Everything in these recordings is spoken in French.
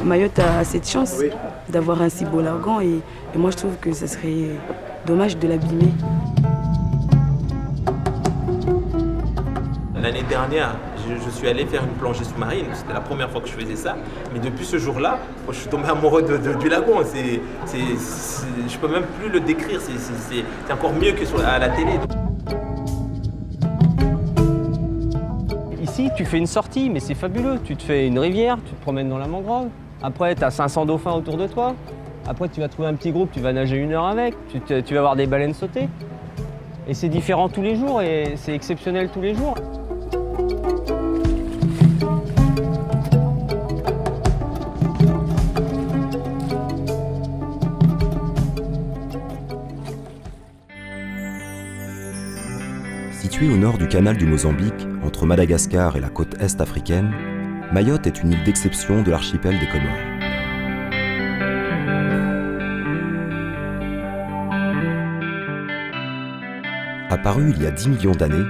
Mayotte a cette chance d'avoir un si beau lagon et moi je trouve que ce serait dommage de l'abîmer. L'année dernière, je suis allé faire une plongée sous-marine. C'était la première fois que je faisais ça. Mais depuis ce jour-là, je suis tombé amoureux du lagon. Je ne peux même plus le décrire. C'est encore mieux que à la télé. Ici, tu fais une sortie, mais c'est fabuleux. Tu te fais une rivière, tu te promènes dans la mangrove. Après, tu as 500 dauphins autour de toi. Après, tu vas trouver un petit groupe, tu vas nager 1 heure avec. Tu vas voir des baleines sauter. Et c'est différent tous les jours et c'est exceptionnel tous les jours. Située au nord du canal du Mozambique, entre Madagascar et la côte est africaine, Mayotte est une île d'exception de l'archipel des Comores. Apparue il y a 10 millions d'années,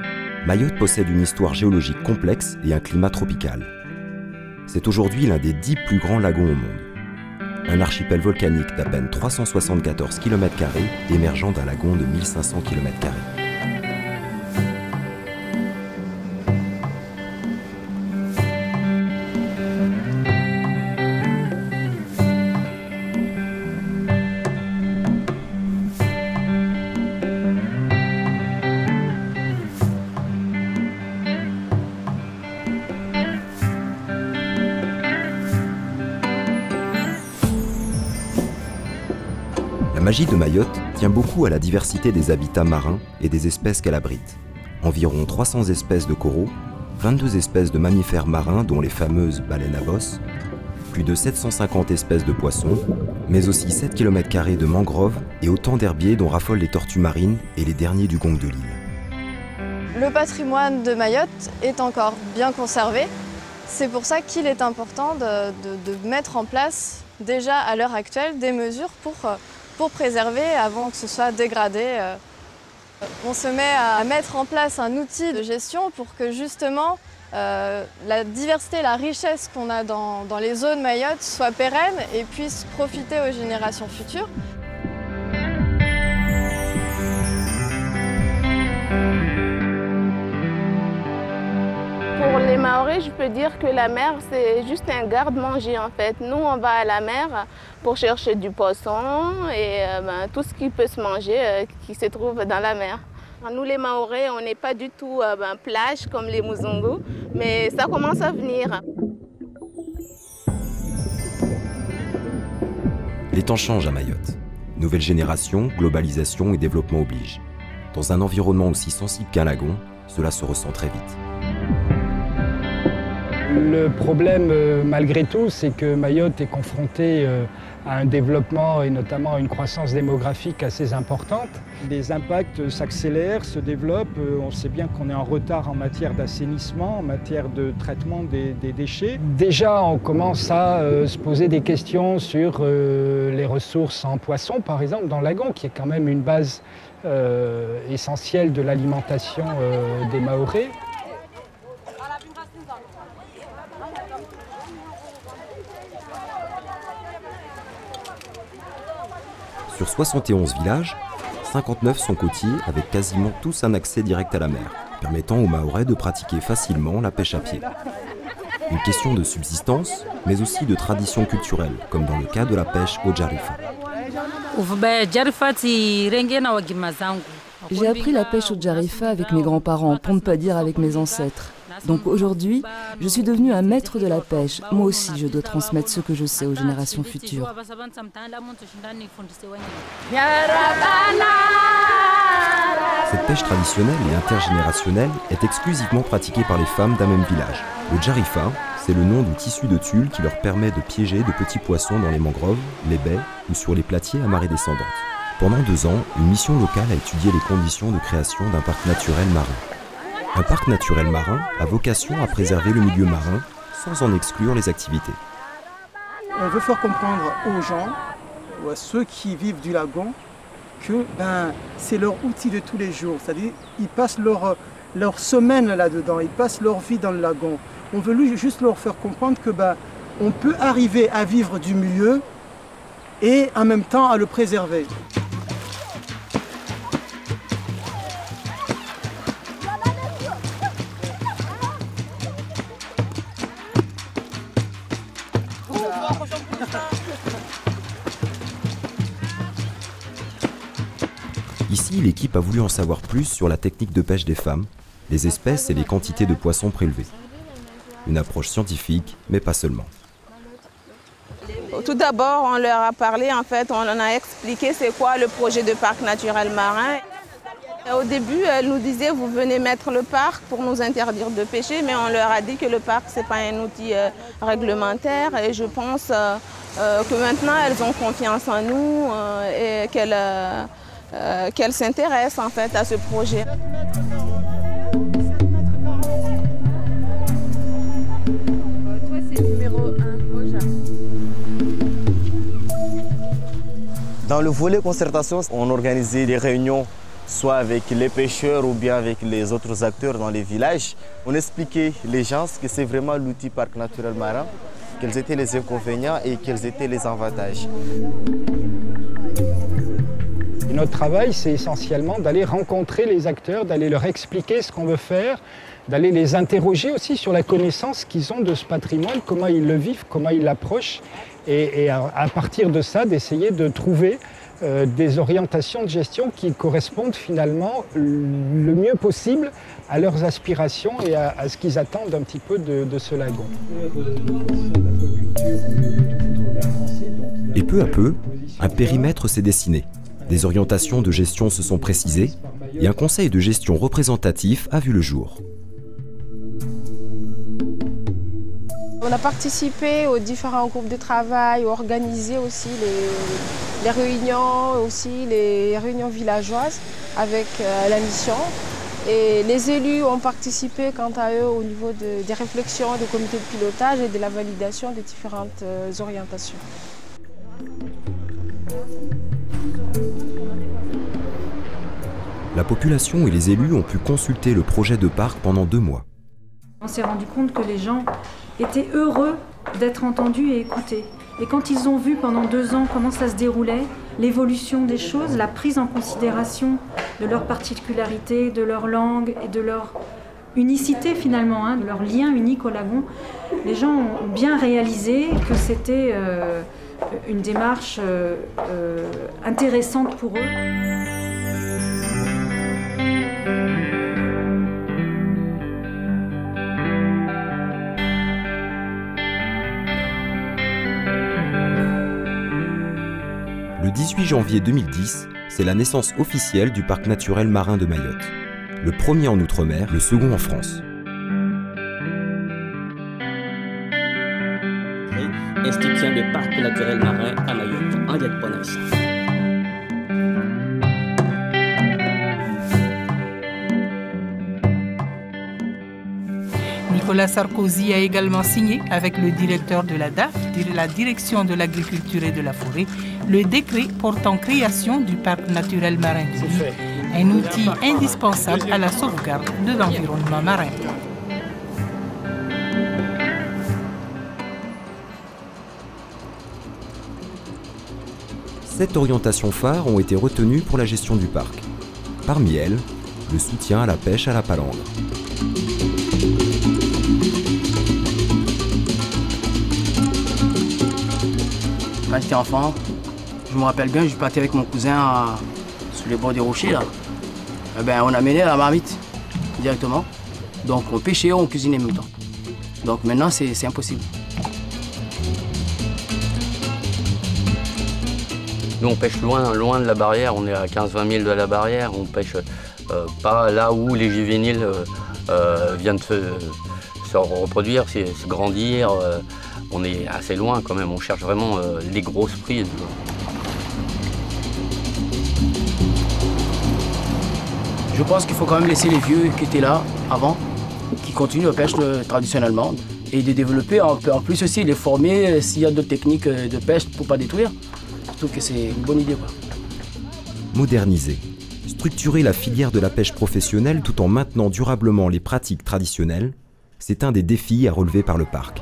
Mayotte possède une histoire géologique complexe et un climat tropical. C'est aujourd'hui l'un des 10 plus grands lagons au monde. Un archipel volcanique d'à peine 374 km² émergeant d'un lagon de 1500 km². La magie de Mayotte tient beaucoup à la diversité des habitats marins et des espèces qu'elle abrite. Environ 300 espèces de coraux, 22 espèces de mammifères marins dont les fameuses baleines à bosse, plus de 750 espèces de poissons, mais aussi 7 km² de mangroves et autant d'herbiers dont raffolent les tortues marines et les derniers dugongs de l'île. Le patrimoine de Mayotte est encore bien conservé. C'est pour ça qu'il est important de mettre en place déjà à l'heure actuelle des mesures pour préserver avant que ce soit dégradé. On se met à mettre en place un outil de gestion pour que justement la diversité, la richesse qu'on a dans les zones Mayotte soit pérenne et puisse profiter aux générations futures. Pour les Mahorais, je peux dire que la mer, c'est juste un garde-manger en fait. Nous, on va à la mer pour chercher du poisson et tout ce qui peut se manger qui se trouve dans la mer. Nous, les Mahorais, on n'est pas du tout plage comme les Muzungu, mais ça commence à venir. Les temps changent à Mayotte. Nouvelle génération, globalisation et développement obligent. Dans un environnement aussi sensible qu'un lagon, cela se ressent très vite. Le problème, malgré tout, c'est que Mayotte est confrontée à un développement et notamment à une croissance démographique assez importante. Les impacts s'accélèrent, se développent. On sait bien qu'on est en retard en matière d'assainissement, en matière de traitement des déchets. Déjà, on commence à se poser des questions sur les ressources en poissons, par exemple, dans le lagon, qui est quand même une base essentielle de l'alimentation des Mahorais. Sur 71 villages, 59 sont côtiers avec quasiment tous un accès direct à la mer, permettant aux Mahorais de pratiquer facilement la pêche à pied. Une question de subsistance, mais aussi de tradition culturelle, comme dans le cas de la pêche au Jarifa. J'ai appris la pêche au Jarifa avec mes grands-parents, pour ne pas dire avec mes ancêtres. Donc aujourd'hui, je suis devenu un maître de la pêche. Moi aussi, je dois transmettre ce que je sais aux générations futures. Cette pêche traditionnelle et intergénérationnelle est exclusivement pratiquée par les femmes d'un même village. Le Jarifa, c'est le nom du tissu de tulle qui leur permet de piéger de petits poissons dans les mangroves, les baies ou sur les platiers à marée descendante. Pendant 2 ans, une mission locale a étudié les conditions de création d'un parc naturel marin. Un parc naturel marin a vocation à préserver le milieu marin sans en exclure les activités. On veut faire comprendre aux gens, ou à ceux qui vivent du lagon, que c'est leur outil de tous les jours. C'est-à-dire qu'ils passent leur semaine là-dedans, ils passent leur vie dans le lagon. On veut juste leur faire comprendre que on peut arriver à vivre du milieu et en même temps à le préserver. Ici, l'équipe a voulu en savoir plus sur la technique de pêche des femmes, les espèces et les quantités de poissons prélevés. Une approche scientifique, mais pas seulement. Tout d'abord, on leur a parlé, en fait, on en a expliqué c'est quoi le projet de parc naturel marin. Au début, elles nous disaient, vous venez mettre le parc pour nous interdire de pêcher, mais on leur a dit que le parc, ce n'est pas un outil réglementaire. Et je pense que maintenant, elles ont confiance en nous et qu'elles s'intéressent en fait à ce projet. Toi, c'est numéro 1, Roja. Dans le volet concertation, on organisait des réunions soit avec les pêcheurs ou bien avec les autres acteurs dans les villages. On expliquait les gens que c'est vraiment l'outil parc naturel marin, quels étaient les inconvénients et quels étaient les avantages. Et notre travail, c'est essentiellement d'aller rencontrer les acteurs, d'aller leur expliquer ce qu'on veut faire, d'aller les interroger aussi sur la connaissance qu'ils ont de ce patrimoine, comment ils le vivent, comment ils l'approchent, et à partir de ça, d'essayer de trouver des orientations de gestion qui correspondent finalement le mieux possible à leurs aspirations et à ce qu'ils attendent un petit peu de ce lagon. Et peu à peu, un périmètre s'est dessiné. Des orientations de gestion se sont précisées et un conseil de gestion représentatif a vu le jour. On a participé aux différents groupes de travail, organisé aussi les réunions, aussi les réunions villageoises avec la mission. Et les élus ont participé quant à eux au niveau des réflexions, des comités de pilotage et de la validation des différentes orientations. La population et les élus ont pu consulter le projet de parc pendant 2 mois. On s'est rendu compte que les gens étaient heureux d'être entendus et écoutés. Et quand ils ont vu pendant 2 ans comment ça se déroulait, l'évolution des choses, la prise en considération de leurs particularités, de leur langue et de leur unicité finalement, de leur lien unique au lagon, les gens ont bien réalisé que c'était une démarche intéressante pour eux. Le 18 janvier 2010, c'est la naissance officielle du parc naturel marin de Mayotte. Le premier en Outre-mer, le second en France. Institution de parc naturel marin à Mayotte, en Diaponavis. Nicolas Sarkozy a également signé avec le directeur de la DAF, de la Direction de l'Agriculture et de la Forêt, le décret portant création du parc naturel marin de l'île, un outil indispensable à la sauvegarde de l'environnement marin. Sept orientations phares ont été retenues pour la gestion du parc. Parmi elles, le soutien à la pêche à la palangre. Quand j'étais enfant, je me rappelle bien, je partais avec mon cousin sur les bords des rochers là. Eh ben, on amenait la marmite directement. Donc on pêchait, on cuisinait en même temps. Donc maintenant c'est impossible. Nous on pêche loin de la barrière, on est à 15-20 000 de la barrière, on pêche pas là où les juvéniles viennent se reproduire, se grandir. On est assez loin quand même, on cherche vraiment les grosses prises. Je pense qu'il faut quand même laisser les vieux qui étaient là avant, qui continuent à pêcher traditionnellement, et de développer en plus aussi, les former s'il y a d'autres techniques de pêche pour ne pas détruire. Je trouve que c'est une bonne idée, quoi. Moderniser, structurer la filière de la pêche professionnelle tout en maintenant durablement les pratiques traditionnelles, c'est un des défis à relever par le parc.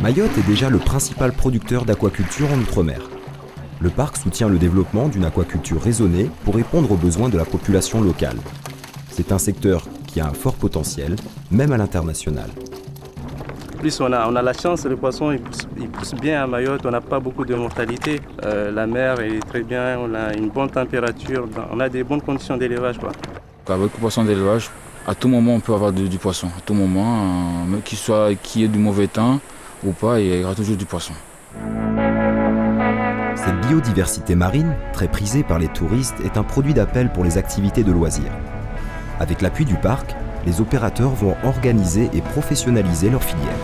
Mayotte est déjà le principal producteur d'aquaculture en Outre-mer. Le parc soutient le développement d'une aquaculture raisonnée pour répondre aux besoins de la population locale. C'est un secteur qui a un fort potentiel, même à l'international. En plus, on a la chance, les poissons ils poussent bien à Mayotte, on n'a pas beaucoup de mortalité. La mer est très bien, on a une bonne température, on a des bonnes conditions d'élevage. Avec le poisson d'élevage, à tout moment on peut avoir du poisson. À tout moment, qu'il y ait du mauvais temps ou pas, il y aura toujours du poisson. Cette biodiversité marine, très prisée par les touristes, est un produit d'appel pour les activités de loisirs. Avec l'appui du parc, les opérateurs vont organiser et professionnaliser leur filière.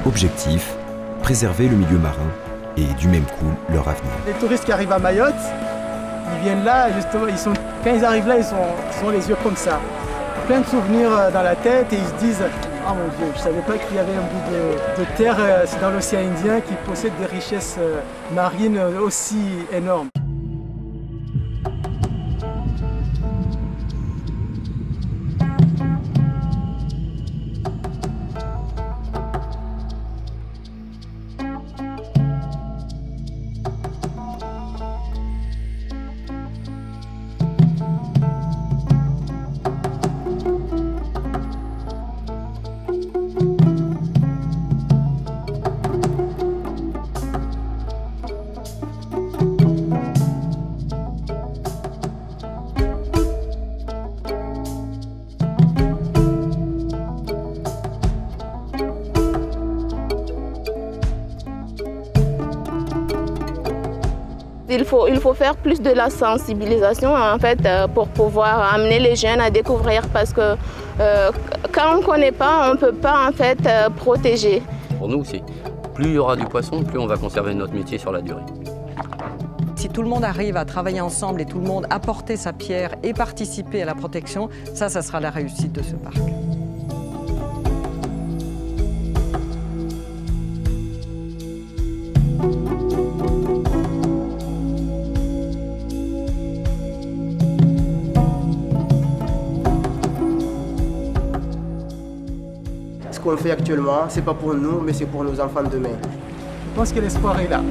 Objectif, préserver le milieu marin et du même coup leur avenir. Les touristes qui arrivent à Mayotte, ils viennent là, justement, quand ils arrivent là, ils ont les yeux comme ça. Plein de souvenirs dans la tête et ils se disent « Ah mon Dieu, je ne savais pas qu'il y avait un bout de terre dans l'océan Indien qui possède des richesses marines aussi énormes. » Il faut faire plus de la sensibilisation en fait, pour pouvoir amener les jeunes à découvrir parce que quand on ne connaît pas, on ne peut pas en fait, protéger. Pour nous, plus il y aura du poisson, plus on va conserver notre métier sur la durée. Si tout le monde arrive à travailler ensemble et tout le monde apporter sa pierre et participer à la protection, ça sera la réussite de ce parc. Ce qu'on fait actuellement, c'est pas pour nous, mais c'est pour nos enfants de demain. Je pense que l'espoir est là.